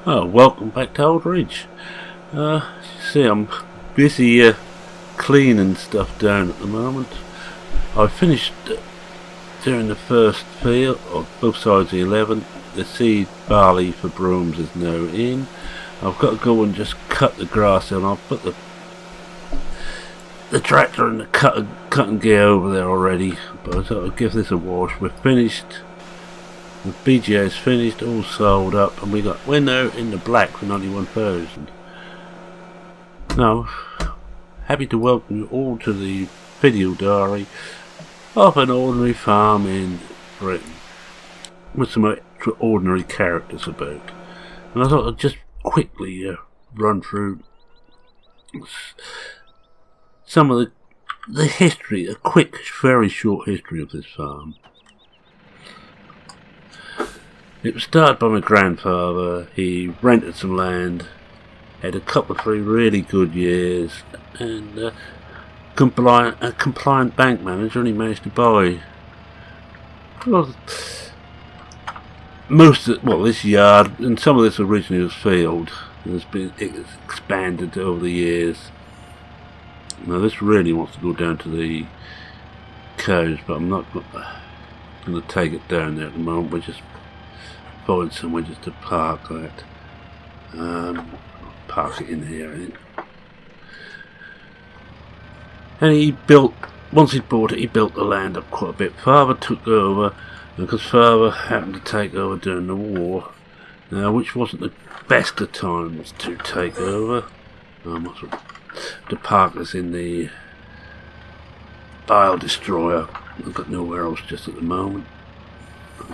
Oh, welcome back to Old Ridge. See, I'm busy cleaning stuff down at the moment. I finished doing the first field, on both sides of the 11. The seed barley for brooms is now in. I've got to go and just cut the grass down. I've put the tractor and the cutting gear over there already, but I thought I'd give this a wash. We're finished. The BGA is finished, all sold up, and we're now in the black for 91,000. Now, happy to welcome you all to the video diary of an ordinary farm in Britain, with some extraordinary characters about. And I thought I'd just quickly run through some of the history, a quick, very short history of this farm. It was started by my grandfather. He rented some land, had a couple of 3 really good years, and a compliant bank manager, and he managed to buy this yard, and some of this originally was field. It's expanded over the years. Now this really wants to go down to the cows, but I'm not going to take it down there at the moment. We're just find somewhere just to park that. Park it in here, I think. And he built, once he bought it, he built the land up quite a bit. Father took over, because Father happened to take over during the war, which wasn't the best of times to take over. To park us in the bile destroyer. I've got nowhere else just at the moment.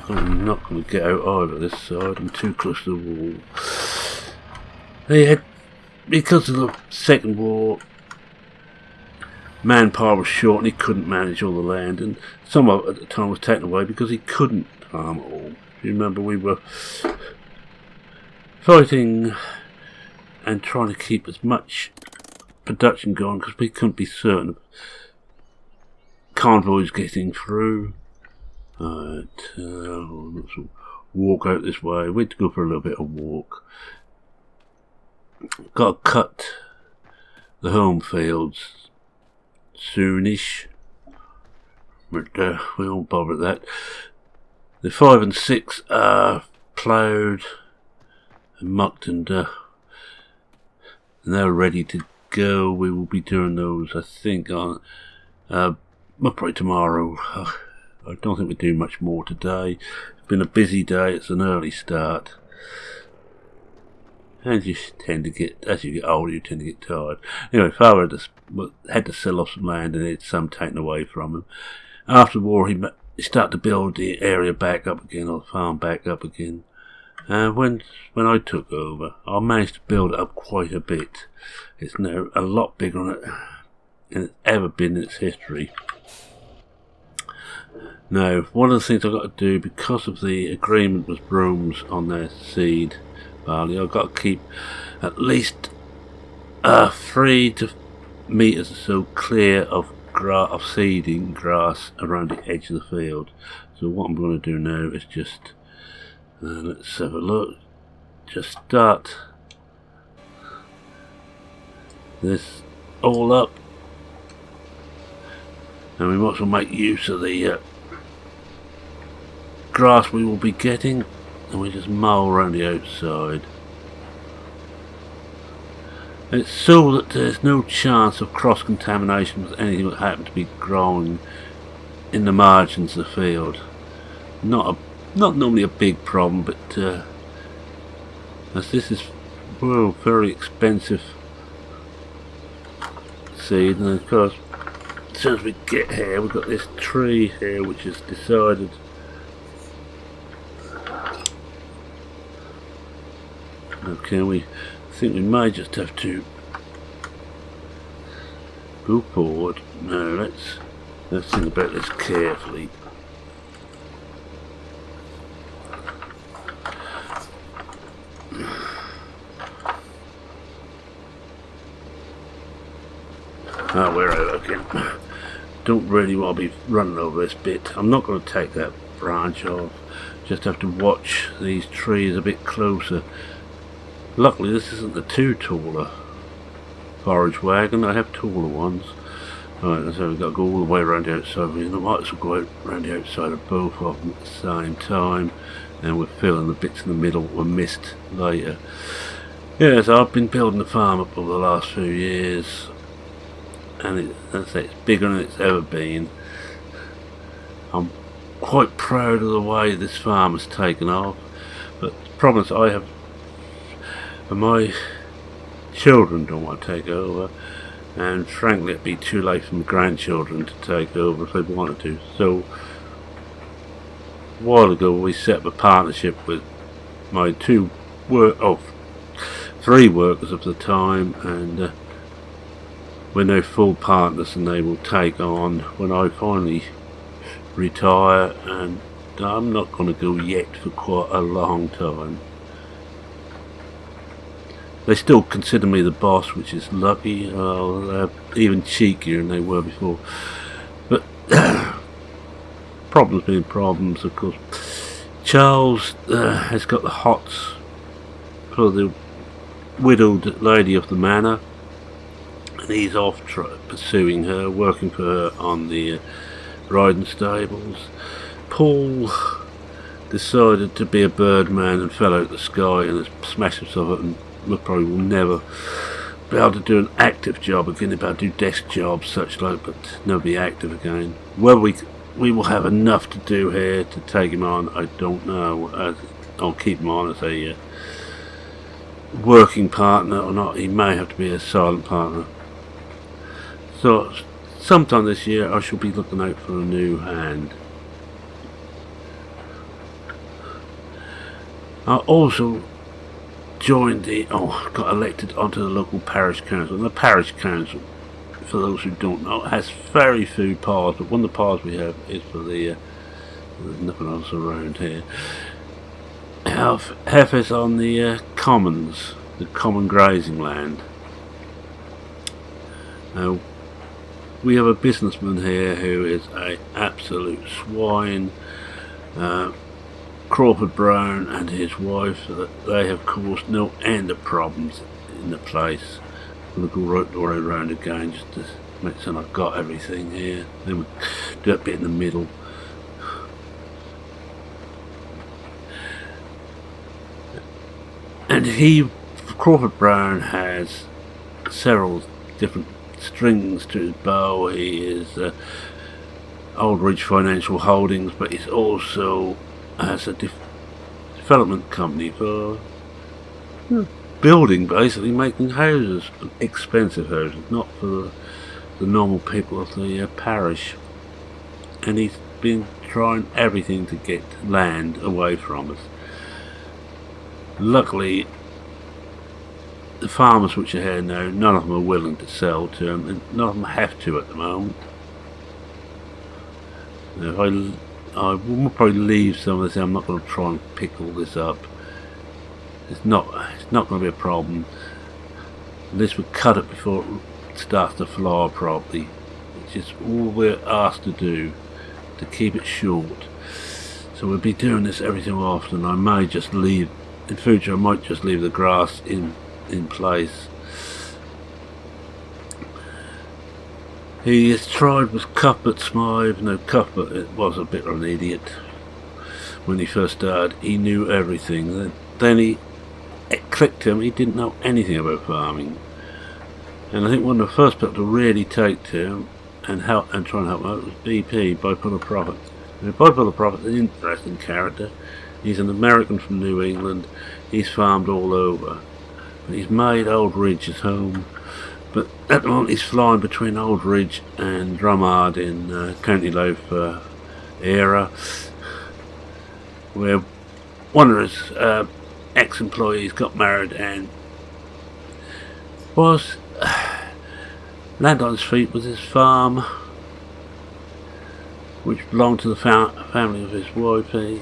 I'm not going to get out either this side. I'm too close to the wall. They had, because of the Second War, manpower was short and he couldn't manage all the land, and some of it at the time was taken away because he couldn't farm it all. You remember, we were fighting and trying to keep as much production going because we couldn't be certain of convoys getting through. Let's walk out this way. We had to go for a little bit of walk. Got to cut the home fields soonish, but we won't bother with that. The 5 and 6 are ploughed and mucked, and they're ready to go. We will be doing those, I think, on probably tomorrow. I don't think we do much more today. It's been a busy day. It's an early start, and you tend to get, as you get older, you tend to get tired. Anyway, Father had to sell off some land, and had some taken away from him. After the war, he started to build the area back up again, or the farm back up again. And when I took over, I managed to build it up quite a bit. It's now a lot bigger than it's ever been in its history. Now, one of the things I've got to do, because of the agreement with brooms on their seed barley, I've got to keep at least 3 metres or so clear of seeding grass around the edge of the field. So what I'm going to do now is just, let's have a look, just start this all up, and we might as well make use of the grass we will be getting, and we just mow around the outside. It's so that there's no chance of cross-contamination with anything that happens to be growing in the margins of the field. Not normally a big problem, but as this is very expensive seed, and of course, as soon as we get here, we've got this tree here which is decided. Okay, we think we may just have to go forward. Now let's think about this carefully. We're out again. Don't really want to be running over this bit. I'm not going to take that branch off. Just have to watch these trees a bit closer. Luckily this isn't the too taller forage wagon. I have taller ones. Right, so we've got to go all the way around the outside. We might as well go around the outside of both of them at the same time, and we're filling the bits in the middle that were missed later. Yeah, so I've been building the farm up over the last few years, and it's bigger than it's ever been. I'm quite proud of the way this farm has taken off, but the problem is I have, and my children don't want to take over, and frankly it'd be too late for my grandchildren to take over if they wanted to. So a while ago we set up a partnership with my three workers at the time, and we're now full partners, and they will take on when I finally retire, and I'm not going to go yet for quite a long time. They still consider me the boss, which is lucky. They're even cheekier than they were before. But problems being problems, of course. Charles has got the hots for the widowed lady of the manor, and he's off pursuing her, working for her on the riding stables. Paul decided to be a birdman and fell out of the sky and has smashed himself up, and probably will never be able to do an active job again. About to do desk jobs such like, but never be active again. Whether we will have enough to do here to take him on, I don't know. I'll keep him on as a working partner or not. He may have to be a silent partner. So sometime this year I shall be looking out for a new hand. I also got elected onto the local parish council. And the parish council, for those who don't know, has very few powers, but one of the powers we have is for the there's nothing else around here. Have is on the commons, the common grazing land. We have a businessman here who is a absolute swine. Crawford Brown and his wife, they have caused no end of problems in the place. I'm going to go right the way around again just to make sure I've got everything here. Then we do that bit in the middle. And Crawford Brown has several different strings to his bow. He is Old Ridge Financial Holdings, but he's also has a development company for building, basically making houses, expensive houses, not for the normal people of the parish. And he's been trying everything to get land away from us. Luckily, the farmers which are here now, none of them are willing to sell to him, and none of them have to at the moment. If I will probably leave some of this. I'm not going to try and pick all this up. It's not going to be a problem. At least we cut it before it starts to flower properly, which is all we're asked to do, to keep it short. So we'll be doing this every so often. I may just leave, in future I might just leave the grass in place. He has tried with Cuthbert Smythe. Now Cuthbert was a bit of an idiot when he first started. He knew everything. Then it clicked him. He didn't know anything about farming. And I think one of the first people to really take to him and try and help him out was BP, Bipolar Prophet. Now, Bipolar Prophet is an interesting character. He's an American from New England. He's farmed all over, but he's made Old Ridge his home. But at the moment he's flying between Old Ridge and Drummond in County Louth area, where one of his ex-employees got married and was landed on his feet with his farm, which belonged to the family of his wife. And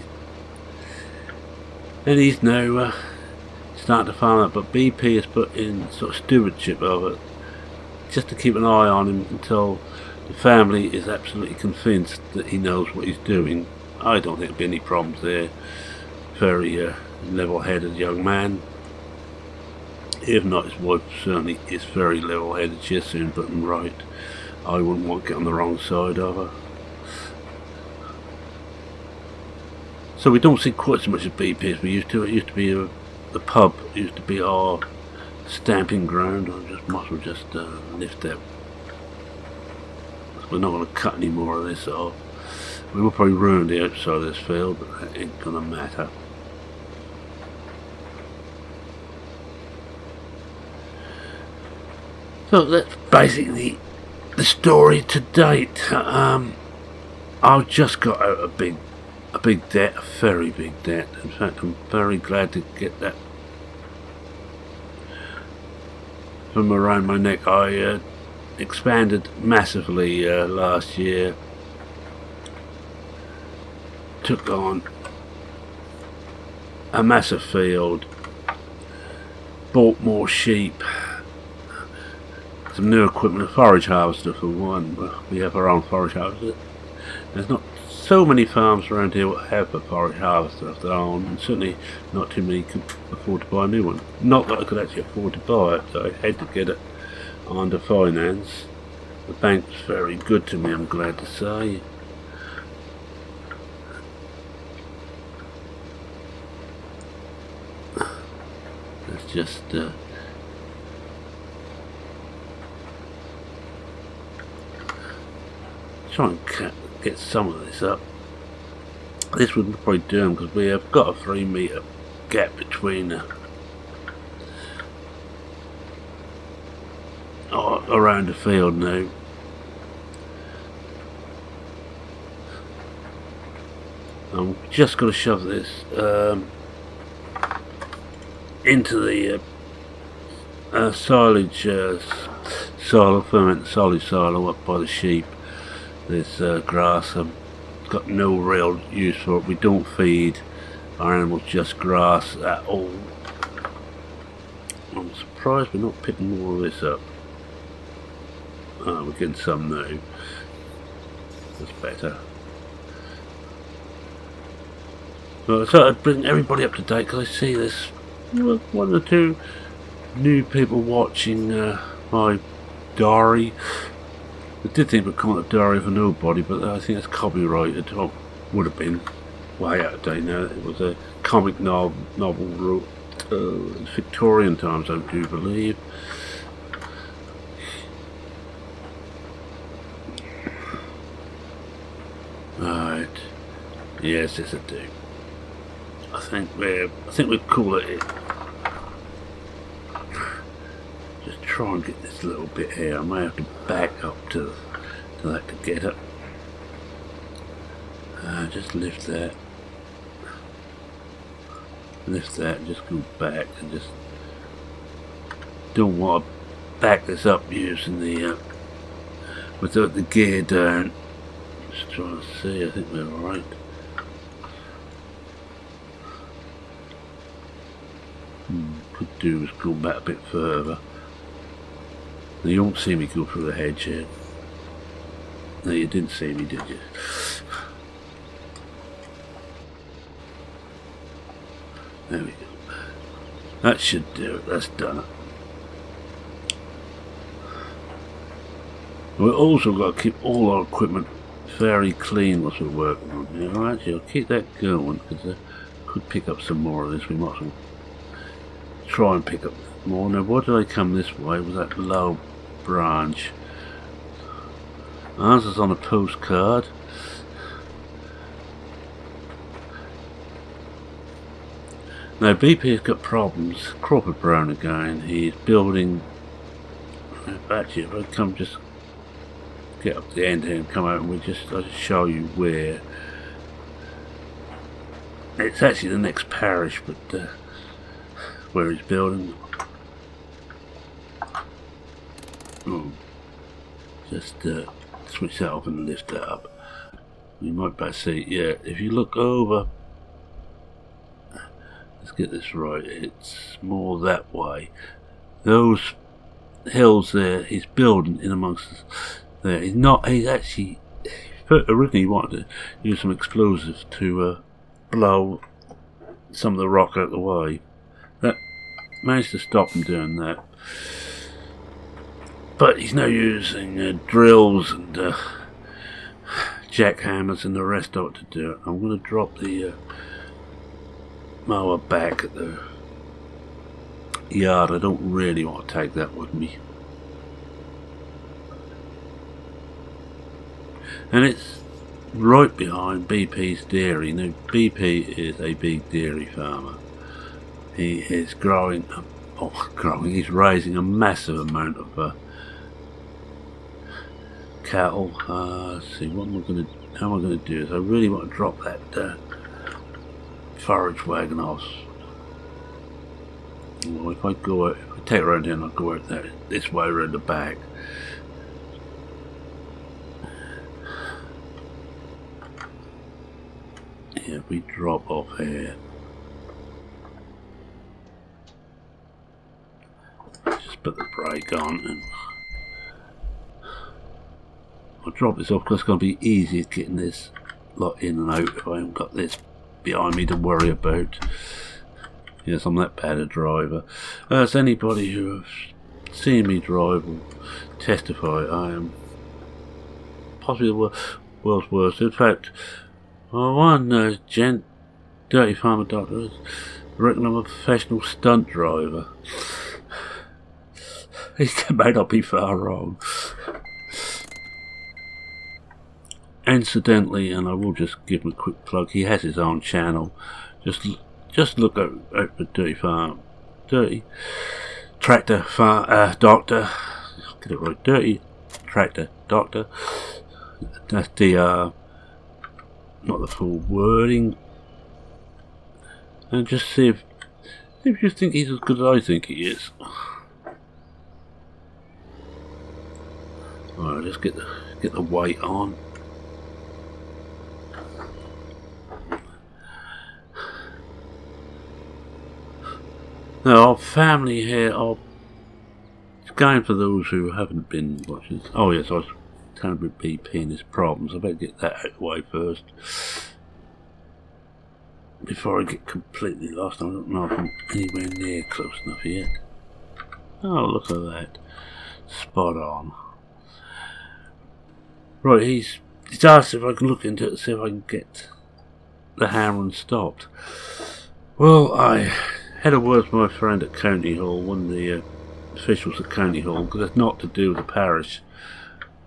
he's now starting to farm it, but BP has put in sort of stewardship of it, just to keep an eye on him until the family is absolutely convinced that he knows what he's doing. I don't think there'll be any problems there. Very level-headed young man. If not, his wife certainly is very level-headed. She'll soon put him right. I wouldn't want to get on the wrong side of her. So we don't see quite so much of BP as we used to. It used to be the pub. It used to be our stamping ground. I just might as well just lift that. We're not going to cut any more of this off. We will probably ruin the outside of this field, but that ain't going to matter. So that's basically the story to date. I've just got out a big debt, a very big debt. In fact, I'm very glad to get that from around my neck. I expanded massively last year. Took on a massive field. Bought more sheep. Some new equipment, a forage harvester for one. We have our own forage harvester. There's not so many farms around here that have a forage harvester of their own, and certainly not too many can afford to buy a new one. Not that I could actually afford to buy it, so I had to get it under finance. The bank was very good to me, I'm glad to say. Let's just try and get some of this up. This would probably do them because we have got a 3 metre gap between around the field now. I'm just going to shove this into the silage silo, ferment silage silo up by the sheep. This grass, I've got no real use for it. We don't feed our animals just grass at all. I'm surprised we're not picking more of this up. We're getting some now. That's better. Well, I thought I'd bring everybody up to date because I see there's one or two new people watching my diary. I did think we'd call it a diary for nobody, but I think it's copyrighted. Or would have been way out of date now. It was a comic novel wrote in Victorian times, I do believe. Right. Yes, yes, I do. I think we'd call it. Just try and get this little bit here. I may have to back up to that to get it. Just lift that. Lift that and just go back and just don't want to back this up using the without the gear down. Just trying to see, I think we're alright. Could do is go back a bit further. Now you won't see me go through the hedge here. No, you didn't see me, did you? There we go. That should do it. That's done it. We've also got to keep all our equipment very clean whilst we're working on it. Actually, I'll keep that going because I could pick up some more of this. We might as well try and pick up more. Now, why did I come this way? Was that low branch? Answers on a postcard. Now, BP's got problems. Crawford Brown again. He's building. Actually, if I come just get up to the end here and come out, and I'll just show you where. It's actually the next parish, but where he's building. Oh, just switch that off and lift that up. You might better see, yeah, if you look over, let's get this right, it's more that way. Those hills there, he's building in amongst there. He's actually, originally wanted to use some explosives to blow some of the rock out of the way. managed to stop him doing that. But he's now using drills and jackhammers and the rest of it to do it. I'm going to drop the mower back at the yard. I don't really want to take that with me. And it's right behind BP's dairy. Now BP is a big dairy farmer. He is he's raising a massive amount of cattle. Let's see, how am I going to do this? I really want to drop that forage wagon off. Well, if I take it around here and I'll go out this way around the back. Yeah, we drop off here. Just put the brake on and I'll drop this off because it's going to be easy getting this lot in and out if I haven't got this behind me to worry about. Yes, I'm that bad a driver. As anybody who has seen me drive will testify, I am possibly the world's worst. In fact, one gent, Dirty Farmer Doctor, reckon I'm a professional stunt driver. He may not be far wrong. Incidentally, and I will just give him a quick plug, he has his own channel. Just look out for Dirty Tractor Doctor. Get it right, Dirty Tractor Doctor. That's the not the full wording. And just see if you think he's as good as I think he is. Alright, let's get the weight on. Now, our family here are going for those who haven't been watching. Oh yes, I was telling about BP and his problems. I better get that out of the way first before I get completely lost. I don't know if I'm anywhere near close enough yet. Oh, look at that. Spot on. Right, he's asked if I can look into it and see if I can get the hammering stopped. Well, I had a word with my friend at County Hall, one of the officials at County Hall, because it's not to do with the parish.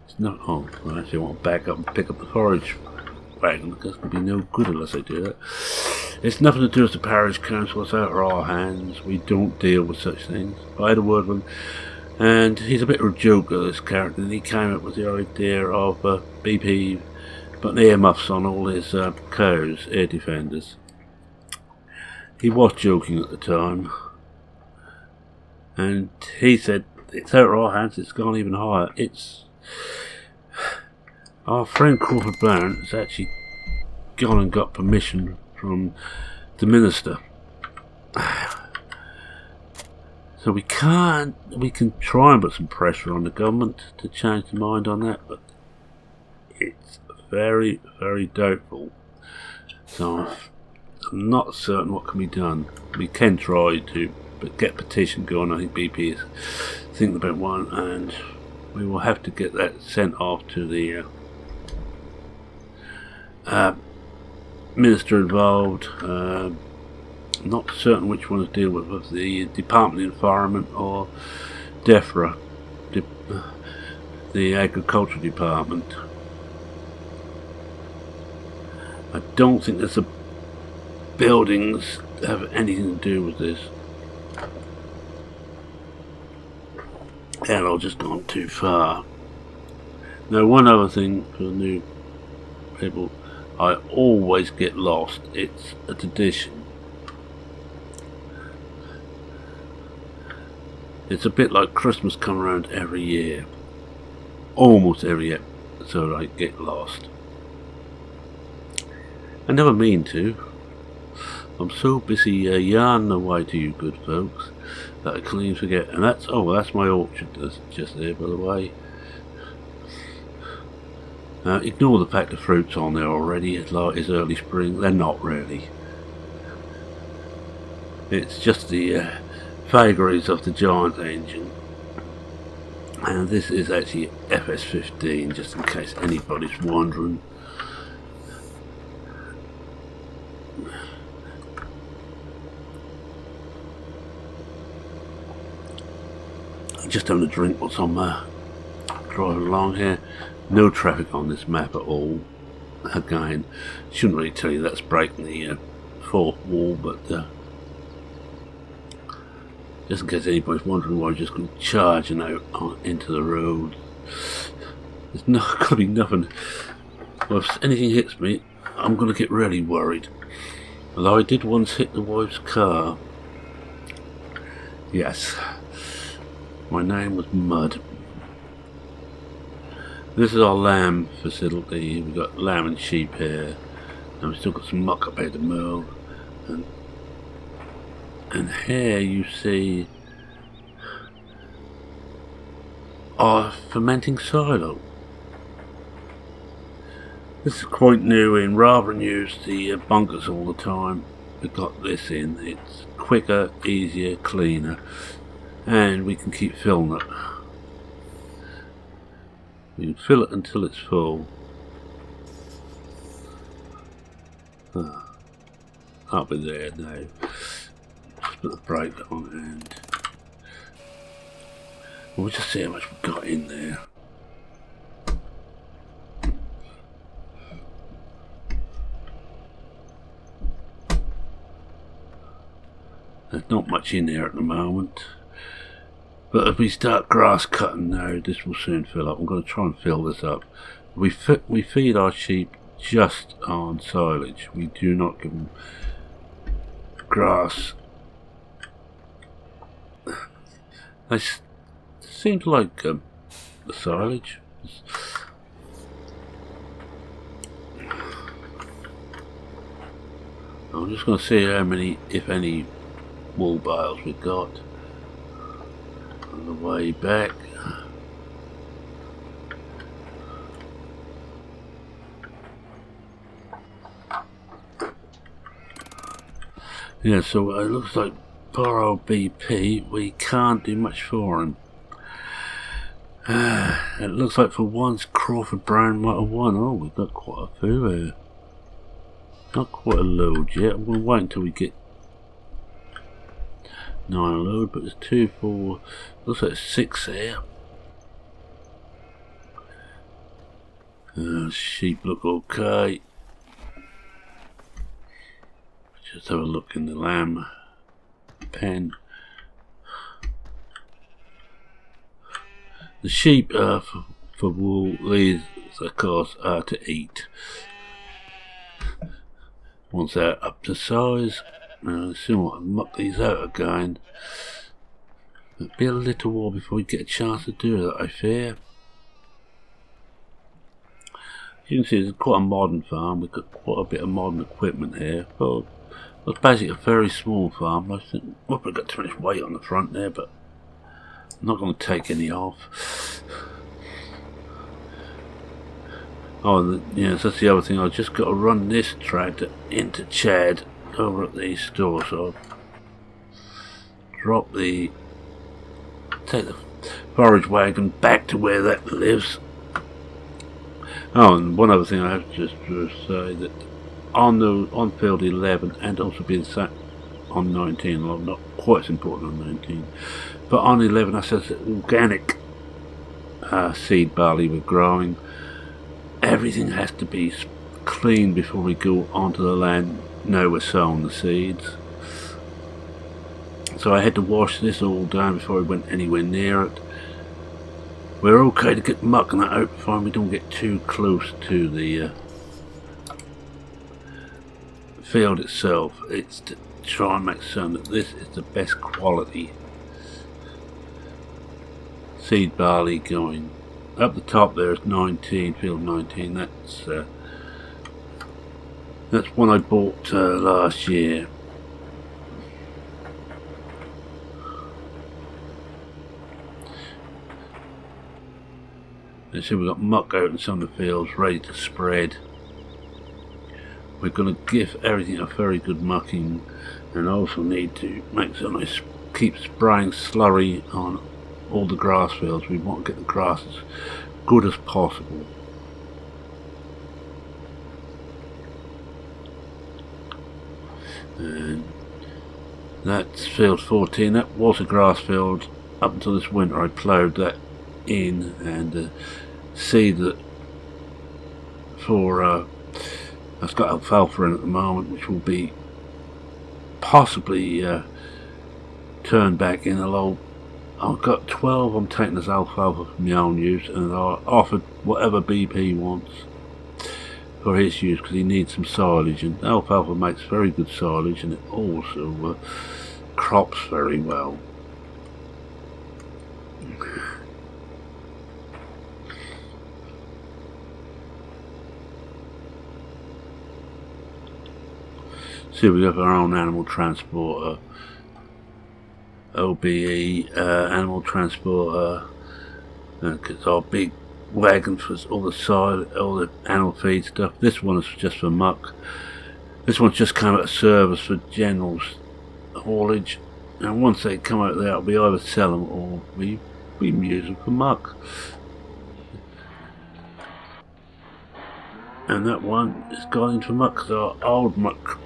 It's not. Oh, I actually want to back up and pick up the forage wagon, because it's going to be no good unless I do that. It's nothing to do with the parish council, it's out of our hands. We don't deal with such things. I had a word with him, and he's a bit of a joker, this character, and he came up with the idea of BP putting earmuffs on all his cows, air defenders. He was joking at the time, and he said it's out of our hands, it's gone even higher. It's our friend Crawford Brown has actually gone and got permission from the minister. So we can try and put some pressure on the government to change their mind on that, but it's very, very doubtful. So I'm not certain what can be done. We can try to get a petition going. I think BP is thinking about one, and we will have to get that sent off to the minister involved. Not certain which one to deal with the Department of Environment or DEFRA, the Agriculture Department. I don't think there's buildings have anything to do with this. And I've just gone too far. Now, one other thing for new people, I always get lost. It's a tradition. It's a bit like Christmas come around every year. Almost every year. So I get lost. I never mean to. I'm so busy yarning away to you good folks that I clean forget. And that's my orchard just there, by the way. Ignore the fact the fruit's on there already. It's like it's early spring. They're not really. It's just the vagaries of the Giant engine. And this is actually FS15, just in case anybody's wondering. Just having a drink whilst I'm driving along here. No traffic on this map at all. Again, shouldn't really tell you that's breaking the fourth wall, but just in case anybody's wondering why I'm just going to charging out into the road. There's not going to be nothing. Well, if anything hits me, I'm going to get really worried. Although I did once hit the wife's car. Yes. My name was Mud. This is our lamb facility. We've got lamb and sheep here, and we've still got some muck up here to mow. And here you see our fermenting silo. This is quite new in. Rather than use the bunkers all the time, we've got this in. It's quicker, easier, cleaner. And we can keep filling it. We can fill it until it's full. I'll be there now. Just put the brake on and we'll just see how much we've got in there. There's not much in there at the moment. But if we start grass cutting now, this will soon fill up. I'm going to try and fill this up. We feed our sheep just on silage. We do not give them grass. They seem to like the silage. I'm just going to see how many, if any, wool bales we've got. On the way back. Yeah, so it looks like poor old BP, we can't do much for him. It looks like for once Crawford Brown might have won. Oh, we've got quite a few here. Not quite a load yet. We'll wait until we get 9 a load, but there's 2, 4, looks like 6 here. Sheep look okay. Just have a look in the lamb pen. The sheep for wool, these of course are to eat. Once they're up to size, soon I'll muck these out again. It'll be a little while before we get a chance to do that, I fear. You can see it's quite a modern farm. We've got quite a bit of modern equipment here. Well, it's basically a very small farm. I think we've probably got too much weight on the front there, but I'm not going to take any off. Oh, yeah, that's the other thing. I've just got to run this tractor into Chad over at the store, so I'll take the forage wagon back to where that lives. Oh, and one other thing I have to just say that on field 11 and also being sat on 19, well, not quite as important on 19, but on 11 I said that organic seed barley we're growing. Everything has to be clean before we go onto the land. Now we're sowing the seeds. So I had to wash this all down before I went anywhere near it. We're okay to get mucking that out before we don't get too close to the field itself. It's to try and make certain that this is the best quality seed barley going. Up the top there is 19, field 19. That's one I bought last year. You see, we've got muck out in some of the fields ready to spread. We're going to give everything a very good mucking, and also need to make sure I keep spraying slurry on all the grass fields. We want to get the grass as good as possible. And that's field 14. That was a grass field up until this winter. I ploughed that in, and seed that for I've got alfalfa in at the moment, which will be possibly turned back in. Although I've got 12 I'm taking as alfalfa for my own use, and I offered whatever BP wants for his use because he needs some silage, and alfalfa makes very good silage, and it also crops very well. See, we have our own animal transporter, OBE animal transporter, because our big wagon for all the animal feed stuff. This one is just for muck. This one's just come out of service for general haulage, and once they come out there, we either sell them or we use them for muck. And that one is going into muck because our old muck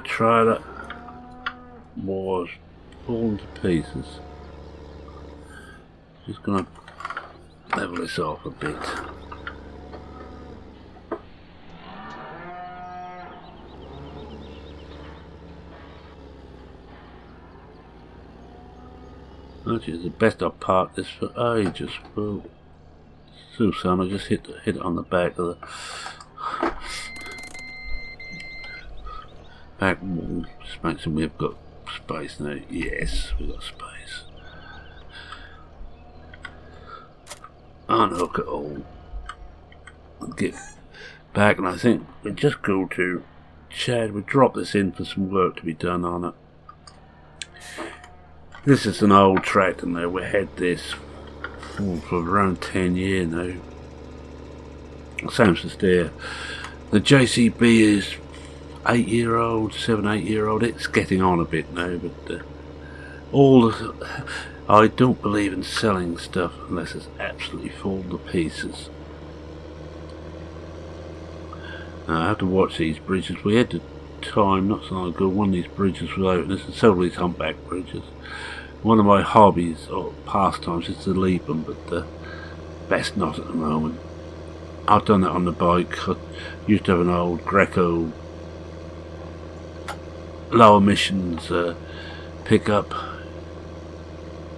trailer was falling to pieces. Just gonna level this off a bit. Actually, the best I've parked this for ages. Well, Susan, I just hit it on the back of the back wall. Just makes sure we've got space now. Yes, we've got space. Unhook it all and get back, and I think we just go to Chad. We drop this in for some work to be done on it. This is an old tractor now. We had this for around 10 years now. Samson's there. The JCB is 8-year-old, 7-8-year-old. It's getting on a bit now, but I don't believe in selling stuff unless it's absolutely fallen to pieces. I have to watch these bridges. We had the time not so long ago, one of these bridges was open. There's several of these humpback bridges. One of my hobbies or pastimes is to leap them, but best not at the moment. I've done that on the bike. I used to have an old Greco low emissions pickup.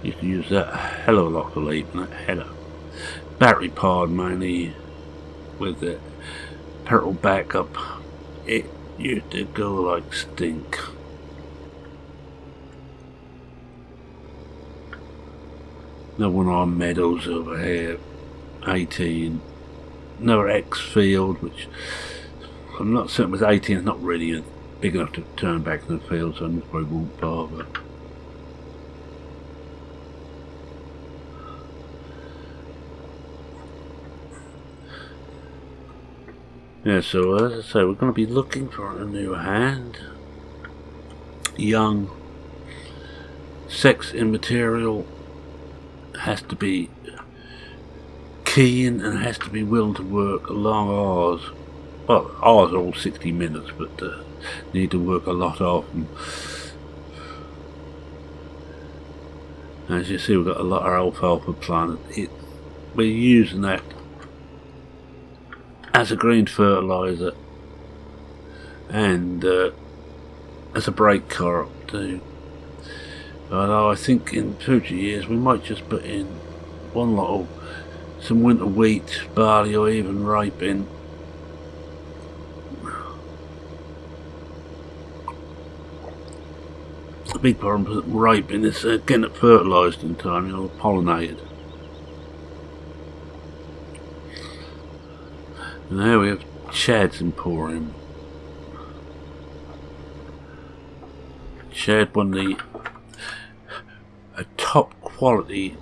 Used to use that a hell of a lot for leaping. That had a battery powered mainly with the pedal backup. It used to go like stink. Another one of our meadows over here, 18. Another X field, which I'm not certain was 18. It's not really big enough to turn back in the field, so I probably won't bother. Yeah, so as I say, we're going to be looking for a new hand. Young, sex immaterial, has to be keen and has to be willing to work long hours. Well, ours are all 60 minutes, but need to work a lot of them. As you see, we've got a lot of alfalfa planted. We're using that as a green fertilizer and as a brake car too. Although I think in future years we might just put in one lot of some winter wheat, barley, or even ripe in. The big problem with ripe in is getting it fertilised in time, you know, pollinated. And there we have Chad's Emporium. Chad, one of a top quality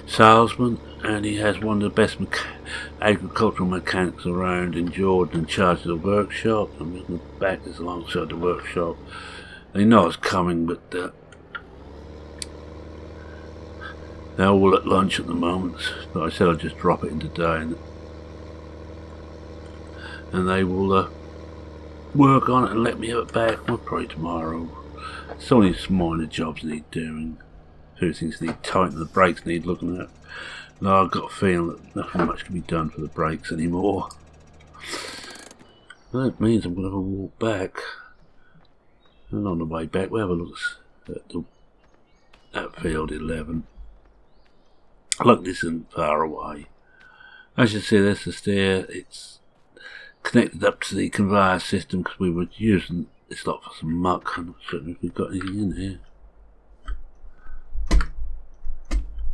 salesman, and he has one of the best agricultural mechanics around in Jordan in charge of the workshop. I'm just going to back this alongside the workshop. They know it's coming, but they're all at lunch at the moment. But I said I'd just drop it in today, and they will work on it and let me have it back. Well, probably tomorrow. It's only some minor jobs need doing. A few things need tightening, the brakes need looking at. No, I've got a feeling that nothing much can be done for the brakes anymore. That means I'm going to have a walk back. And on the way back, we'll have a look at field 11. Look, this isn't far away. As you see, there's the stair. It's connected up to the conveyor system because we were using this lot for some muck. I'm not certain if we've got anything in here.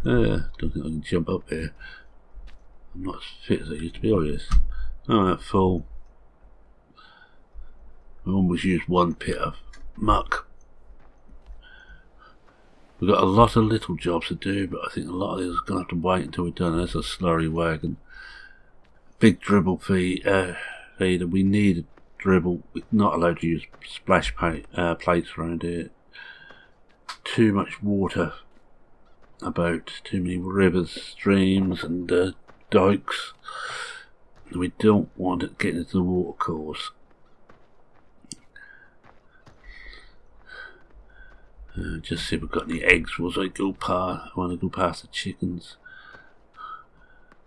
Don't think I can jump up there. I'm not as fit as I used to be. Oh yes. Alright, full. I always used one pit of muck. We've got a lot of little jobs to do, but I think a lot of these are going to have to wait until we're done. There's a slurry wagon. Big dribble feeder. We need a dribble. We're not allowed to use splash plates around here. Too much water about, too many rivers, streams and dikes. We don't want it getting into the water course. Just see if we've got any eggs as I go past. I want to go past the chickens.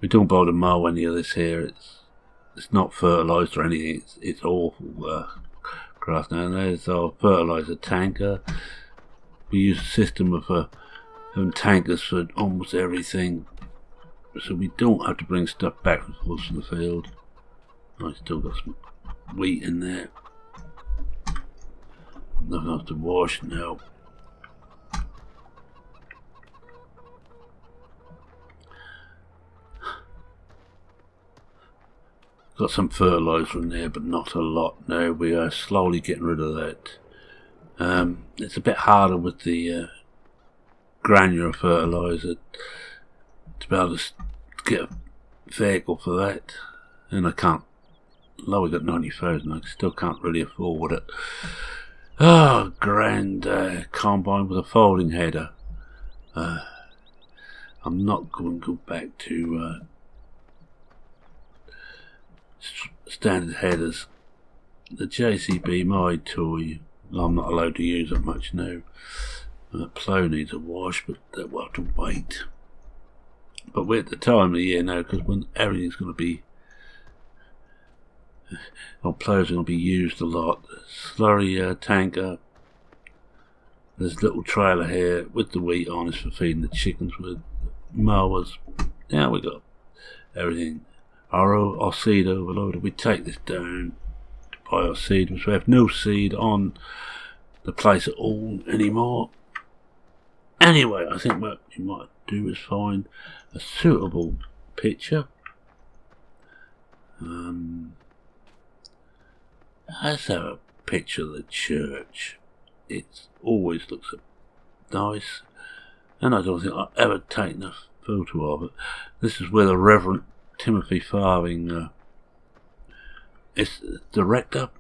We don't bother to mow any of this here. It's not fertilised or anything. It's awful grass. Now there's our fertiliser tanker. We use a system of tankers for almost everything, so we don't have to bring stuff back and forth from the field. I still got some wheat in there. Nothing else to wash now. Got some fertiliser in there, but not a lot. No, we are slowly getting rid of that. It's a bit harder with the granular fertiliser to be able to get a vehicle for that, and I can't. Although we got 90,000, I still can't really afford it. Oh, grand combine with a folding header. I'm not going to go back to standard headers. The JCB, my toy, I'm not allowed to use it much now. The plough needs a wash, but that will have to wait. But we're at the time of the year now, because when everything's going to be, our ploughs are going to be used a lot. Slurry tanker. There's a little trailer here with the wheat on us for feeding the chickens with mowers. Now we got everything. Our seed overloader. We take this down to buy our seed, because we have no seed on the place at all anymore. Anyway, I think what you might do is find a suitable picture. Let's have a picture of the church. It always looks nice, and I don't think I've ever taken a photo of it. This is where the Reverend Timothy Farthing is the director.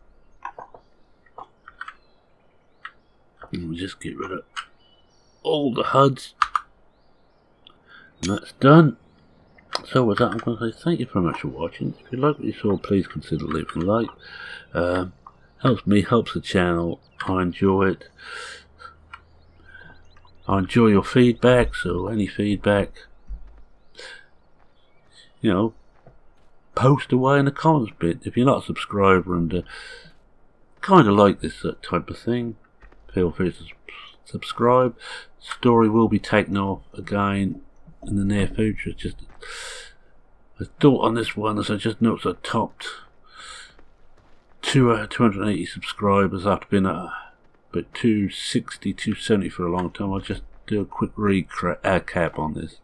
And we'll just get rid of all the HUDs, and that's done. So with that, I'm going to say thank you very much for watching. If you like what you saw, please consider leaving a like. Helps me, helps the channel. I enjoy it. I enjoy your feedback, so any feedback, you know, post away in the comments bit. If you're not a subscriber and kind of like this type of thing, feel free to subscribe. Story will be taken off again in the near future. It's just I thought on this one, as I just noticed, I topped 280 subscribers after being at about 260, 270 for a long time. I'll just do a quick recap on this.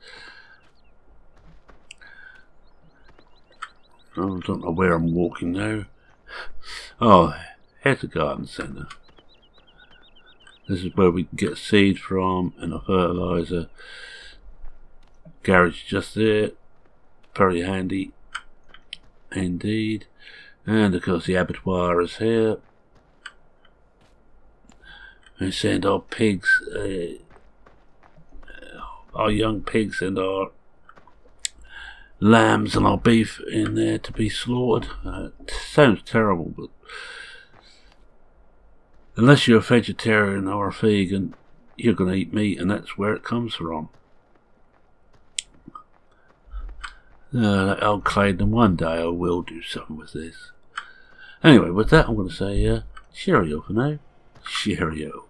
I don't know where I'm walking now. Oh, here's the garden centre. This is where we can get seed from and a fertiliser. Garage just there, very handy. Indeed. And of course the abattoir is here. We send our pigs, our young pigs and our lambs and our beef in there to be slaughtered. It sounds terrible, but unless you're a vegetarian or a vegan, you're going to eat meat, and that's where it comes from. That old Claydon, one day I will do something with this. Anyway, with that I'm going to say cheerio for now. Cheerio.